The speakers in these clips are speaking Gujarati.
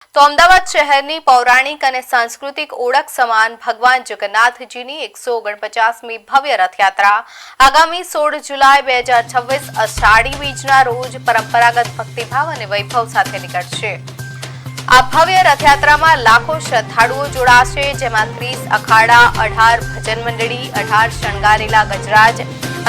તો અમદાવાદ શહેરની પૌરાણિક અને સાંસ્કૃતિક ઓળખ સમાન ભગવાન જગન્નાથજીની 149મી ભવ્ય રથયાત્રા આગામી 16 જુલાઈ 2026 અષાઢી બીજના રોજ પરંપરાગત ભક્તિભાવ અને વૈભવ સાથે નીકળશે। આ ભવ્ય રથયાત્રામાં લાખો શ્રદ્ધાળુઓ જોડાશે, જેમાં 30 અખાડા, 18 ભજન મંડળી, 18 શણગારેલા ગજરાજ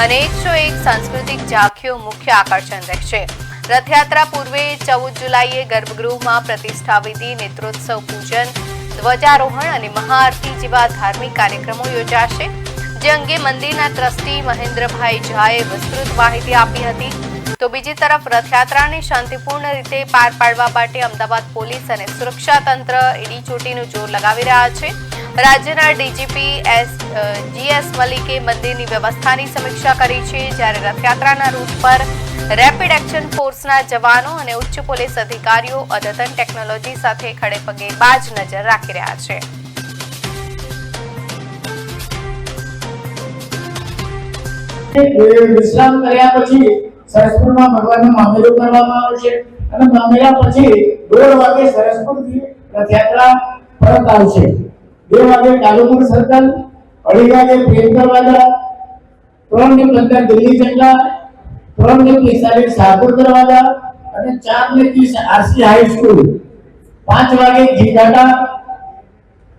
અને 101 સાંસ્કૃતિક ઝાંખીઓ મુખ્ય આકર્ષણ રહેશે। રથયાત્રા પૂર્વે 14 જુલાઈએ ગર્ભગૃહમાં પ્રતિષ્ઠા વિધિ, નેત્રોત્સવ પૂજન, ધ્વજારોહણ અને મહાઆરતી જેવા ધાર્મિક કાર્યક્રમો યોજાશે, જે અંગે મંદિરના ટ્રસ્ટી મહેન્દ્રભાઈ ઝાએ વિસ્તૃત માહિતી આપી હતી। તો બીજી તરફ રથયાત્રાને શાંતિપૂર્ણ રીતે પાર પાડવા માટે અમદાવાદ પોલીસ અને સુરક્ષા તંત્ર એડીચોટીનું જોર લગાવી રહ્યા છે। રાજ્યના ડીજીપી જીએસ મલિકે મંદિરની વ્યવસ્થાની સમીક્ષા કરી છે, જ્યારે રથયાત્રાના રૂટ પર રેપિડ એક્શન ફોર્સના જવાનો અને ઉચ્ચ પોલીસ અધિકારીઓ અદ્યતન ટેકનોલોજી સાથે ખડેપગે બાજ નજર રાખી રહ્યા છે। વિશ્રામ કર્યા પછી સરસપુરમાં ભગવાનનો મામેરો કરવામાં આવશે અને મામેરા પછી 1:30 વાગે સરસપુરથી રથયાત્રા પરત આવશે। 2 વાગે કાલુપુર સર્કલ, 2:30 વાગે પ્રેમ દરવાજા, 3:15 દિલ્હી જંગલા, 3:45 શાહપુર દરવાજા અને 4:30 આરસી હાઈ સ્કૂલ, 5 વાગે જીઘાટા,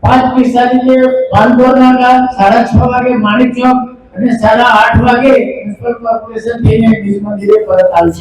5:45 પાનપોર નાકા, 6:30 વાગે માણિક ચોક અને 8:30 વાગે મ્યુનિસિપલ કોર્પોરેશન થઈને બીજ મંદિરે પરત આવશે।